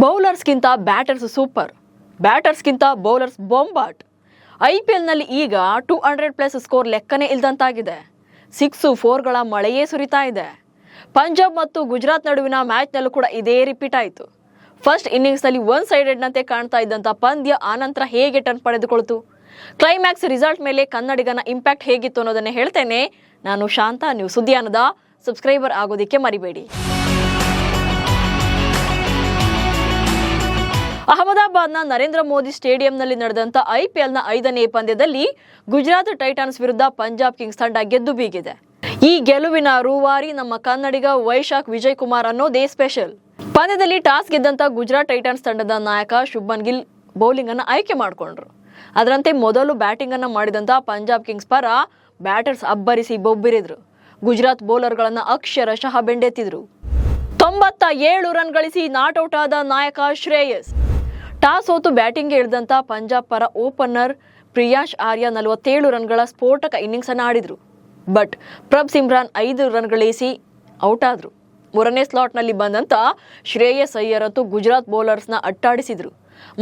ಬೌಲರ್ಸ್ಗಿಂತ batters super, ಬ್ಯಾಟರ್ಸ್ಗಿಂತ bowlers ಬೊಂಬಾಟ್. IPLನಲ್ಲಿ ಈಗ 200+ score ಲೆಕ್ಕನೇ ಇಲ್ದಂತಾಗಿದೆ. 6-4ಗಳ ಮಳೆಯೇ ಸುರಿತಾ ಇದೆ. ಪಂಜಾಬ್ ಮತ್ತು ಗುಜರಾತ್ ನಡುವಿನ ಮ್ಯಾಚ್ನಲ್ಲೂ ಕೂಡ ಇದೇ ರಿಪೀಟ್ ಆಯಿತು. ಫಸ್ಟ್ ಇನ್ನಿಂಗ್ಸ್ನಲ್ಲಿ ಒನ್ ಸೈಡೆಡ್ನಂತೆ ಕಾಣ್ತಾ ಇದ್ದಂಥ ಪಂದ್ಯ ಆನಂತರ ಹೇಗೆ ಟರ್ನ್ ಪಡೆದುಕೊಳ್ತು, ಕ್ಲೈಮ್ಯಾಕ್ಸ್ ರಿಸಲ್ಟ್ ಮೇಲೆ ಕನ್ನಡಿಗನ ಇಂಪ್ಯಾಕ್ಟ್ ಹೇಗಿತ್ತು ಅನ್ನೋದನ್ನೇ ಹೇಳ್ತೇನೆ. ನಾನು ಶಾಂತ, ನೀವು ಸುದ್ದಿಯಾನದ ಸಬ್ಸ್ಕ್ರೈಬರ್ ಆಗೋದಿಕ್ಕೆ ಮರಿಬೇಡಿ. ಅಹಮದಾಬಾದ್ನ ನರೇಂದ್ರ ಮೋದಿ ಸ್ಟೇಡಿಯಂನಲ್ಲಿ ನಡೆದಂತ IPLನ 5ನೇ ಪಂದ್ಯದಲ್ಲಿ ಗುಜರಾತ್ ಟೈಟಾನ್ಸ್ ವಿರುದ್ಧ ಪಂಜಾಬ್ ಕಿಂಗ್ಸ್ ತಂಡ ಗೆದ್ದು ಬೀಗಿದೆ. ಈ ಗೆಲುವಿನ ರೂವಾರಿ ನಮ್ಮ ಕನ್ನಡಿಗ ವೈಶಾಖ್ ವಿಜಯ್ ಕುಮಾರ್ ಅನ್ನೋದೇ ಸ್ಪೆಷಲ್. ಪಂದ್ಯದಲ್ಲಿ ಟಾಸ್ ಗೆದ್ದಂತ ಗುಜರಾತ್ ಟೈಟಾನ್ಸ್ ತಂಡದ ನಾಯಕ ಶುಭ್ಮನ್ ಗಿಲ್ ಬೌಲಿಂಗ್ ಅನ್ನು ಆಯ್ಕೆ ಮಾಡಿಕೊಂಡ್ರು. ಅದರಂತೆ ಮೊದಲು ಬ್ಯಾಟಿಂಗ್ ಅನ್ನು ಮಾಡಿದಂತ ಪಂಜಾಬ್ ಕಿಂಗ್ಸ್ ಪರ ಬ್ಯಾಟರ್ಸ್ ಅಬ್ಬರಿಸಿ ಬೊಬ್ಬಿರಿದ್ರು. ಗುಜರಾತ್ ಬೌಲರ್ಗಳನ್ನ ಅಕ್ಷರಶಃ ಬೆಂಡೆತ್ತಿದ್ರು. 97 ರನ್ ಗಳಿಸಿ ನಾಟ್ಔಟ್ ಆದ ನಾಯಕ ಶ್ರೇಯಸ್. ಟಾಸ್ ಸೋತು ಬ್ಯಾಟಿಂಗ್ಗೆ ಇಳಿದಂತ ಪಂಜಾಬ್ ಪರ ಓಪನರ್ ಪ್ರಿಯಾಂಶ್ ಆರ್ಯ 47 ರನ್ಗಳ ಸ್ಫೋಟಕ ಇನ್ನಿಂಗ್ಸ್ ಅನ್ನು ಆಡಿದ್ರು. ಬಟ್ ಪ್ರಭ್ ಸಿಮ್ರಾನ್ 5 ರನ್ ಗಳಿಸಿ ಔಟ್ ಆದ್ರು. ಮೂರನೇ ಸ್ಲಾಟ್ನಲ್ಲಿ ಬಂದಂತ ಶ್ರೇಯಸ್ ಅಯ್ಯರ್ ಅಂತೂ ಗುಜರಾತ್ ಬೌಲರ್ಸ್ನ ಅಟ್ಟಾಡಿಸಿದ್ರು.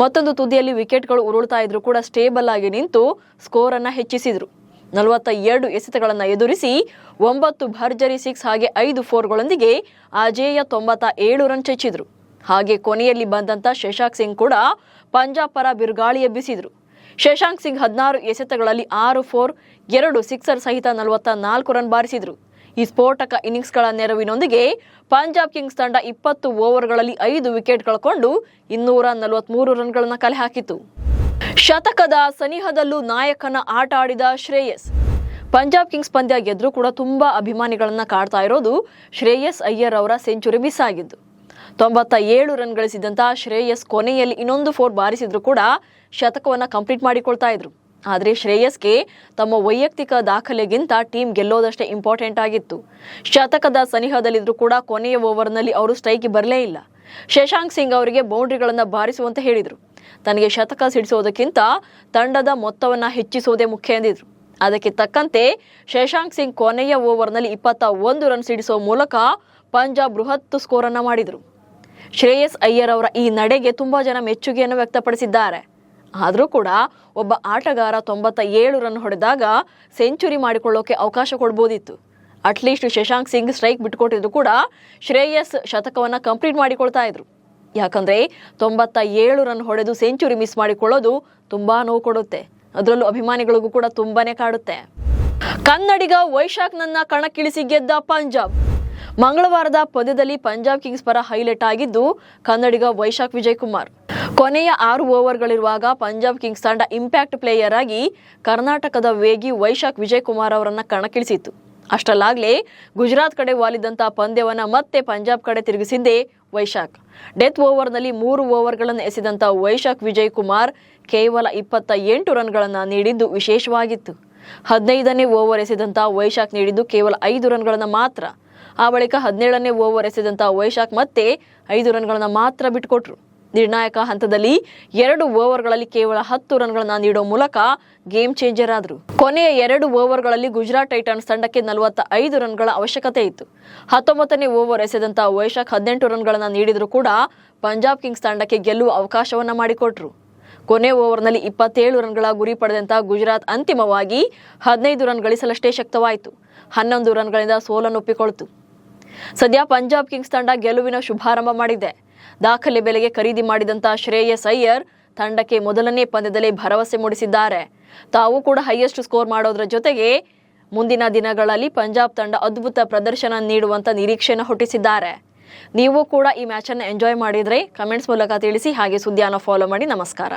ಮತ್ತೊಂದು ತುದಿಯಲ್ಲಿ ವಿಕೆಟ್ಗಳು ಉರುಳ್ತಾ ಇದ್ರು ಕೂಡ ಸ್ಟೇಬಲ್ ಆಗಿ ನಿಂತು ಸ್ಕೋರ್ ಅನ್ನ ಹೆಚ್ಚಿಸಿದ್ರು. 42 ಎಸೆತಗಳನ್ನು ಎದುರಿಸಿ 9 ಭರ್ಜರಿ 6 ಹಾಗೆ 5 4ಗಳೊಂದಿಗೆ ಅಜೇಯ 97 ರನ್ ಚೆಚ್ಚಿದ್ರು. ಹಾಗೆ ಕೊನೆಯಲ್ಲಿ ಬಂದಂತ ಶಶಾಂಕ್ ಸಿಂಗ್ ಕೂಡ ಪಂಜಾಬ್ ಪರ ಬಿರುಗಾಳಿ ಎಬ್ಬಿಸಿದ್ರು. ಶಶಾಂಕ್ ಸಿಂಗ್ 16 ಎಸೆತಗಳಲ್ಲಿ 6 4, 2 ಸಿಕ್ಸರ್ ಸಹಿತ 44 ರನ್ ಬಾರಿಸಿದ್ರು. ಈ ಸ್ಫೋಟಕ ಇನ್ನಿಂಗ್ಸ್ಗಳ ನೆರವಿನೊಂದಿಗೆ ಪಂಜಾಬ್ ಕಿಂಗ್ಸ್ ತಂಡ 20 ಓವರ್ಗಳಲ್ಲಿ 5 ವಿಕೆಟ್ ಕಳ್ಕೊಂಡು 243 ರನ್ಗಳನ್ನ ಕಲೆ ಹಾಕಿತು. ಶತಕದ ಸನಿಹದಲ್ಲೂ ನಾಯಕನ ಆಟ ಆಡಿದ ಶ್ರೇಯಸ್. ಪಂಜಾಬ್ ಕಿಂಗ್ಸ್ ಪಂದ್ಯ ಗೆದ್ರೂ ಕೂಡ ತುಂಬಾ ಅಭಿಮಾನಿಗಳನ್ನ ಕಾಡ್ತಾ ಇರೋದು ಶ್ರೇಯಸ್ ಅಯ್ಯರ್ ಅವರ ಸೆಂಚುರಿ ಮಿಸ್ ಆಗಿದ್ದು. 97 ರನ್ ಗಳಿಸಿದಂತ ಶ್ರೇಯಸ್ ಕೊನೆಯಲ್ಲಿ ಇನ್ನೊಂದು 4 ಬಾರಿಸಿದ್ರು ಕೂಡ ಶತಕವನ್ನ ಕಂಪ್ಲೀಟ್ ಮಾಡಿಕೊಳ್ತಾ ಇದ್ರು. ಆದ್ರೆ ಶ್ರೇಯಸ್ಗೆ ತಮ್ಮ ವೈಯಕ್ತಿಕ ದಾಖಲೆಗಿಂತ ಟೀಮ್ ಗೆಲ್ಲೋದಷ್ಟೇ ಇಂಪಾರ್ಟೆಂಟ್ ಆಗಿತ್ತು. ಶತಕದ ಸನಿಹದಲ್ಲಿದ್ರು ಕೂಡ ಕೊನೆಯ ಓವರ್ನಲ್ಲಿ ಅವರು ಸ್ಟ್ರೈಕ್ಗೆ ಬರಲೇ ಇಲ್ಲ. ಶಶಾಂಕ್ ಸಿಂಗ್ ಅವರಿಗೆ ಬೌಂಡ್ರಿಗಳನ್ನ ಬಾರಿಸುವಂತ ಹೇಳಿದ್ರು. ತನಗೆ ಶತಕ ಸಿಡಿಸೋದಕ್ಕಿಂತ ತಂಡದ ಮೊತ್ತವನ್ನ ಹೆಚ್ಚಿಸೋದೇ ಮುಖ್ಯ ಎಂದಿದ್ರು. ಅದಕ್ಕೆ ತಕ್ಕಂತೆ ಶಶಾಂಕ್ ಸಿಂಗ್ ಕೊನೆಯ ಓವರ್ನಲ್ಲಿ 21 ರನ್ ಸಿಡಿಸೋ ಮೂಲಕ ಪಂಜಾಬ್ ಬೃಹತ್ ಸ್ಕೋರ್ ಅನ್ನ ಮಾಡಿದ್ರು. ಶ್ರೇಯಸ್ ಅಯ್ಯರ್ ಅವರ ಈ ನಡೆಗೆ ತುಂಬಾ ಜನ ಮೆಚ್ಚುಗೆಯನ್ನು ವ್ಯಕ್ತಪಡಿಸಿದ್ದಾರೆ. ಆದರೂ ಕೂಡ ಒಬ್ಬ ಆಟಗಾರ 97 ರನ್ ಹೊಡೆದಾಗ ಸೆಂಚುರಿ ಮಾಡಿಕೊಳ್ಳೋಕೆ ಅವಕಾಶ ಕೊಡ್ಬೋದಿತ್ತು. ಅಟ್ಲೀಸ್ಟ್ ಶಶಾಂಕ್ ಸಿಂಗ್ ಸ್ಟ್ರೈಕ್ ಬಿಟ್ಕೊಟ್ಟಿದ್ರು ಕೂಡ ಶ್ರೇಯಸ್ ಶತಕವನ್ನ ಕಂಪ್ಲೀಟ್ ಮಾಡಿಕೊಳ್ತಾ ಇದ್ರು. ಯಾಕಂದ್ರೆ 97 ರನ್ ಹೊಡೆದು ಸೆಂಚುರಿ ಮಿಸ್ ಮಾಡಿಕೊಳ್ಳೋದು ತುಂಬಾ ನೋವು ಕೊಡುತ್ತೆ. ಅದರಲ್ಲೂ ಅಭಿಮಾನಿಗಳಿಗೂ ಕೂಡ ತುಂಬಾನೇ ಕಾಡುತ್ತೆ. ಕನ್ನಡಿಗ ವೈಶಾಖ್ ನನ್ನ ಕಣಕ್ಕಿಳಿಸಿ ಗೆದ್ದ ಪಂಜಾಬ್. ಮಂಗಳವಾರದ ಪಂದ್ಯದಲ್ಲಿ ಪಂಜಾಬ್ ಕಿಂಗ್ಸ್ ಪರ ಹೈಲೈಟ್ ಆಗಿದ್ದು ಕನ್ನಡಿಗ ವೈಶಾಖ್ ವಿಜಯ್ ಕುಮಾರ್. ಕೊನೆಯ 6 ಓವರ್ಗಳಿರುವಾಗ ಪಂಜಾಬ್ ಕಿಂಗ್ಸ್ ತಂಡ ಇಂಪ್ಯಾಕ್ಟ್ ಪ್ಲೇಯರ್ ಆಗಿ ಕರ್ನಾಟಕದ ವೇಗಿ ವೈಶಾಖ್ ವಿಜಯ್ ಕುಮಾರ್ ಅವರನ್ನ ಕಣಕ್ಕಿಳಿಸಿತ್ತು. ಅಷ್ಟರಲ್ಲಾಗಲೇ ಗುಜರಾತ್ ಕಡೆ ವಾಲಿದಂತ ಪಂದ್ಯವನ್ನ ಮತ್ತೆ ಪಂಜಾಬ್ ಕಡೆ ತಿರುಗಿಸಿದ್ದೇ ವೈಶಾಖ್. ಡೆತ್ ಓವರ್ನಲ್ಲಿ 3 ಓವರ್ಗಳನ್ನು ಎಸೆದಂತ ವೈಶಾಖ್ ವಿಜಯ್ ಕುಮಾರ್ ಕೇವಲ 28 ರನ್ಗಳನ್ನ ನೀಡಿದ್ದು ವಿಶೇಷವಾಗಿತ್ತು. 15ನೇ ಓವರ್ ಎಸೆದಂತ ವೈಶಾಖ್ ನೀಡಿದ್ದು ಕೇವಲ 5 ರನ್ಗಳನ್ನ ಮಾತ್ರ. ಆ ಬಳಿಕ 17ನೇ ಓವರ್ ಎಸೆದಂತ ವೈಶಾಖ್ ಮತ್ತೆ 5 ರನ್ಗಳನ್ನ ಮಾತ್ರ ಬಿಟ್ಕೊಟ್ರು. ನಿರ್ಣಾಯಕ ಹಂತದಲ್ಲಿ 2 ಓವರ್ಗಳಲ್ಲಿ ಕೇವಲ 10 ರನ್ಗಳನ್ನ ನೀಡೋ ಮೂಲಕ ಗೇಮ್ ಚೇಂಜರ್ ಆದ್ರು. ಕೊನೆಯ 2 ಓವರ್ಗಳಲ್ಲಿ ಗುಜರಾತ್ ಟೈಟಾನ್ಸ್ ತಂಡಕ್ಕೆ 45 ರನ್ಗಳ ಅವಶ್ಯಕತೆ ಇತ್ತು. 19ನೇ ಓವರ್ ಎಸೆದಂತ ವೈಶಾಖ್ 18 ರನ್ಗಳನ್ನ ನೀಡಿದ್ರು ಕೂಡ ಪಂಜಾಬ್ ಕಿಂಗ್ಸ್ ತಂಡಕ್ಕೆ ಗೆಲ್ಲುವ ಅವಕಾಶವನ್ನ ಮಾಡಿಕೊಟ್ರು. ಕೊನೆ ಓವರ್ನಲ್ಲಿ 27 ರನ್ಗಳ ಗುರಿ ಪಡೆದಂತ ಗುಜರಾತ್ ಅಂತಿಮವಾಗಿ 15 ರನ್ ಗಳಿಸಲಷ್ಟೇ ಶಕ್ತವಾಯಿತು. 11 ರನ್ಗಳಿಂದ ಸೋಲನ್ನೊಪ್ಪಿಕೊಳ್ತು. ಸದ್ಯ ಪಂಜಾಬ್ ಕಿಂಗ್ಸ್ ತಂಡ ಗೆಲುವಿನ ಶುಭಾರಂಭ ಮಾಡಿದೆ. ದಾಖಲೆ ಬೆಲೆಗೆ ಖರೀದಿ ಮಾಡಿದಂತ ಶ್ರೇಯಸ್ ಅಯ್ಯರ್ ತಂಡಕ್ಕೆ ಮೊದಲನೇ ಪಂದ್ಯದಲ್ಲಿ ಭರವಸೆ ಮೂಡಿಸಿದ್ದಾರೆ. ತಾವು ಕೂಡ ಹೈಯೆಸ್ಟ್ ಸ್ಕೋರ್ ಮಾಡೋದ್ರ ಜೊತೆಗೆ ಮುಂದಿನ ದಿನಗಳಲ್ಲಿ ಪಂಜಾಬ್ ತಂಡ ಅದ್ಭುತ ಪ್ರದರ್ಶನ ನೀಡುವಂತ ನಿರೀಕ್ಷೆಯನ್ನು ಹುಟ್ಟಿಸಿದ್ದಾರೆ. ನೀವು ಕೂಡ ಈ ಮ್ಯಾಚ್ ಅನ್ನು ಎಂಜಾಯ್ ಮಾಡಿದ್ರೆ ಕಮೆಂಟ್ಸ್ ಮೂಲಕ ತಿಳಿಸಿ. ಹಾಗೆ ಸುದ್ದಿಯನ್ನು ಫಾಲೋ ಮಾಡಿ. ನಮಸ್ಕಾರ.